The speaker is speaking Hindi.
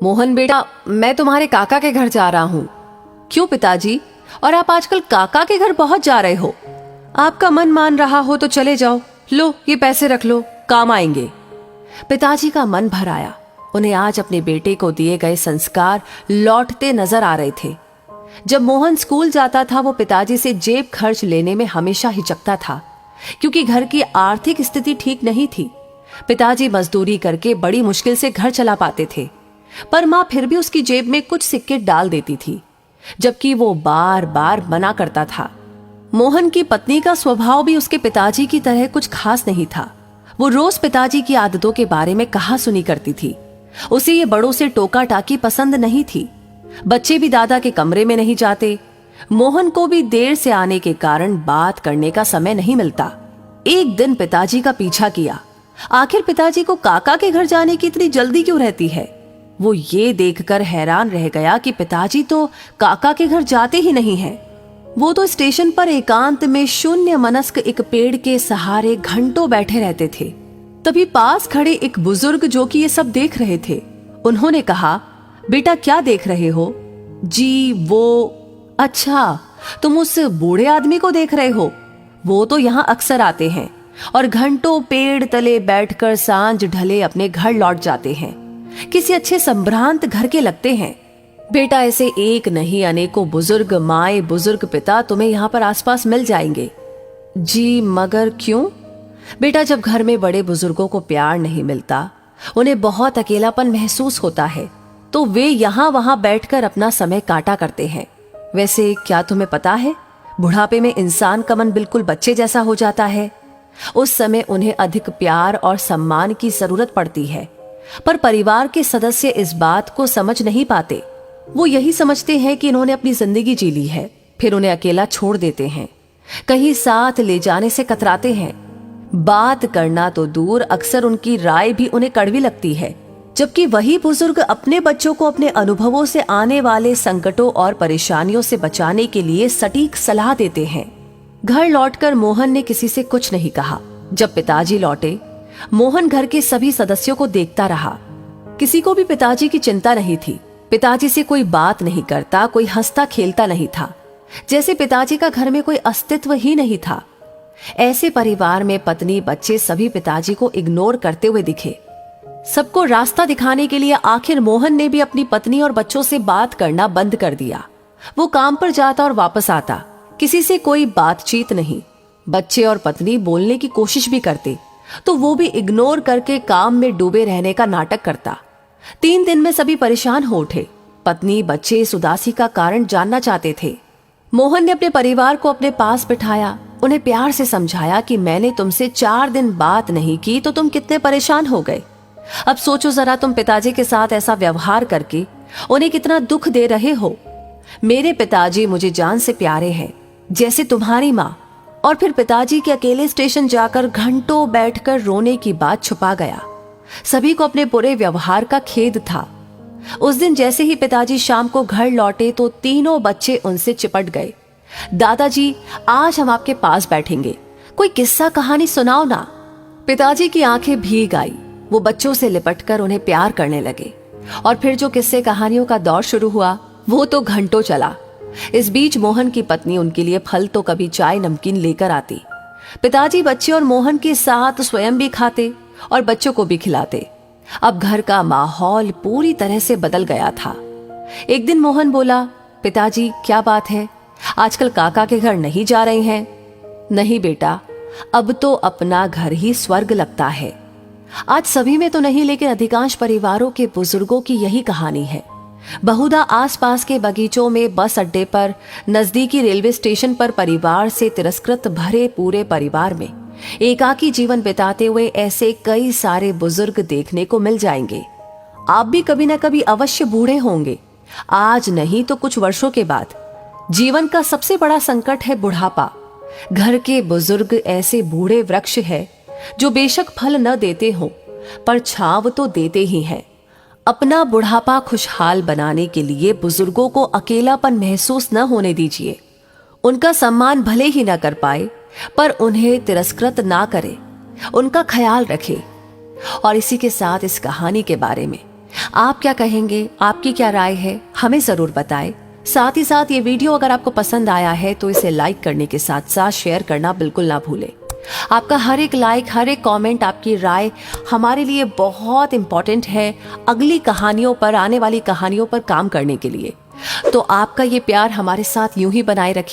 मोहन बेटा, मैं तुम्हारे काका के घर जा रहा हूँ। क्यों पिताजी? और आप आजकल काका के घर पहुंच जा रहे हो? आपका मन मान रहा हो तो चले जाओ। लो, ये पैसे रख लो, काम आएंगे। पिताजी का मन भर आया। उन्हें आज अपने बेटे को दिए गए संस्कार लौटते नजर आ रहे थे। जब मोहन स्कूल जाता था वो पिताजी से जेब खर्च लेने में हमेशा हिचकता था, क्योंकि घर की आर्थिक स्थिति ठीक नहीं थी। पिताजी मजदूरी करके बड़ी मुश्किल से घर चला पाते थे, पर माँ फिर भी उसकी जेब में कुछ सिक्के डाल देती थी, जबकि वो बार बार मना करता था। मोहन की पत्नी का स्वभाव भी उसके पिताजी की तरह कुछ खास नहीं था। वो रोज पिताजी की आदतों के बारे में कहा सुनी करती थी। उसे ये बड़ों से टोका टाकी पसंद नहीं थी। बच्चे भी दादा के कमरे में नहीं जाते। मोहन को भी देर से आने के कारण बात करने का समय नहीं मिलता। एक दिन पिताजी का पीछा किया। आखिर पिताजी को काका के घर जाने की इतनी जल्दी क्यों रहती है? वो ये देखकर हैरान रह गया कि पिताजी तो काका के घर जाते ही नहीं हैं। वो तो स्टेशन पर एकांत में शून्य मनस्क एक पेड़ के सहारे घंटों बैठे रहते थे। तभी पास खड़े एक बुजुर्ग जो कि ये सब देख रहे थे, उन्होंने कहा, बेटा क्या देख रहे हो? जी वो, अच्छा तुम उस बूढ़े आदमी को देख रहे हो? वो तो यहाँ अक्सर आते हैं और घंटों पेड़ तले बैठकर सांझ ढले अपने घर लौट जाते हैं। किसी अच्छे संभ्रांत घर के लगते हैं। बेटा ऐसे एक नहीं अनेकों बुजुर्ग माए बुजुर्ग पिता तुम्हें यहाँ पर आसपास मिल जाएंगे। जी मगर क्यों? बेटा जब घर में बड़े बुजुर्गों को प्यार नहीं मिलता, उन्हें बहुत अकेलापन महसूस होता है, तो वे यहाँ वहां बैठकर अपना समय काटा करते हैं। वैसे क्या तुम्हें पता है, बुढ़ापे में इंसान का मन बिल्कुल बच्चे जैसा हो जाता है। उस समय उन्हें अधिक प्यार और सम्मान की जरूरत पड़ती है, पर परिवार के सदस्य इस बात को समझ नहीं पाते। वो यही समझते हैं कि इन्होंने अपनी जिंदगी जी ली है, फिर उन्हें अकेला छोड़ देते हैं। कहीं साथ ले जाने से कतराते हैं। बात करना तो दूर, अक्सर उनकी राय भी उन्हें कड़वी लगती है, जबकि वही बुजुर्ग अपने बच्चों को अपने अनुभवों से आने वाले संकटों और परेशानियों से बचाने के लिए सटीक सलाह देते हैं। घर लौटकर मोहन ने किसी से कुछ नहीं कहा। जब पिताजी लौटे, मोहन घर के सभी सदस्यों को देखता रहा। किसी को भी पिताजी की चिंता नहीं थी। पिताजी से कोई बात नहीं करता, कोई हंसता खेलता नहीं था, जैसे पिताजी का घर में कोई अस्तित्व ही नहीं था। ऐसे परिवार में पत्नी बच्चे सभी पिताजी को इग्नोर करते हुए दिखे। सबको रास्ता दिखाने के लिए आखिर मोहन ने भी अपनी पत्नी और बच्चों से बात करना बंद कर दिया। वो काम पर जाता और वापस आता, किसी से कोई बातचीत नहीं। बच्चे और पत्नी बोलने की कोशिश भी करते तो वो भी इग्नोर करके काम में डूबे रहने का नाटक करता। 3 दिन में सभी परेशान हो उठे। पत्नी बच्चे इस उदासी का कारण जानना चाहते थे। मोहन ने अपने परिवार को अपने पास बिठाया, उन्हें प्यार से समझाया कि मैंने तुमसे 4 दिन बात नहीं की तो तुम कितने परेशान हो गए। अब सोचो जरा, तुम पिताजी के साथ ऐसा व्यवहार करके उन्हें कितना दुख दे रहे हो। मेरे पिताजी मुझे जान से प्यारे हैं, जैसे तुम्हारी माँ। और फिर पिताजी के अकेले स्टेशन जाकर घंटों बैठकर रोने की बात छुपा गया। सभी को अपने बुरे व्यवहार का खेद था। उस दिन जैसे ही पिताजी शाम को घर लौटे तो तीनों बच्चे उनसे चिपट गए। दादाजी, आज हम आपके पास बैठेंगे, कोई किस्सा कहानी सुनाओ ना। पिताजी की आंखें भीग आई। वो बच्चों से लिपटकर उन्हें प्यार करने लगे। और फिर जो किस्से कहानियों का दौर शुरू हुआ वो तो घंटों चला। इस बीच मोहन की पत्नी उनके लिए फल तो कभी चाय नमकीन लेकर आती। पिताजी बच्चे और मोहन के साथ स्वयं भी खाते और बच्चों को भी खिलाते। अब घर का माहौल पूरी तरह से बदल गया था। एक दिन मोहन बोला, पिताजी क्या बात है, आजकल काका के घर नहीं जा रहे हैं? नहीं बेटा, अब तो अपना घर ही स्वर्ग लगता है। आज सभी में तो नहीं, लेकिन अधिकांश परिवारों के बुजुर्गों की यही कहानी है। बहुधा आसपास के बगीचों में, बस अड्डे पर, नजदीकी रेलवे स्टेशन पर परिवार से तिरस्कृत भरे पूरे परिवार में एकाकी जीवन बिताते हुए ऐसे कई सारे बुजुर्ग देखने को मिल जाएंगे। आप भी कभी न कभी अवश्य बूढ़े होंगे, आज नहीं तो कुछ वर्षों के बाद। जीवन का सबसे बड़ा संकट है बुढ़ापा। घर के बुजुर्ग ऐसे बूढ़े वृक्ष है जो बेशक फल न देते हो, पर छांव तो देते ही हैं। अपना बुढ़ापा खुशहाल बनाने के लिए बुजुर्गों को अकेलापन महसूस न होने दीजिए। उनका सम्मान भले ही न कर पाए, पर उन्हें तिरस्कृत ना करे, उनका ख्याल रखे। और इसी के साथ इस कहानी के बारे में आप क्या कहेंगे, आपकी क्या राय है, हमें जरूर बताएं। साथ ही साथ ये वीडियो अगर आपको पसंद आया है तो इसे लाइक करने के साथ साथ शेयर करना बिल्कुल ना भूलें। आपका हर एक लाइक, हर एक कमेंट, आपकी राय हमारे लिए बहुत इंपॉर्टेंट है अगली कहानियों पर, आने वाली कहानियों पर काम करने के लिए। तो आपका ये प्यार हमारे साथ यूं ही बनाए रखिए।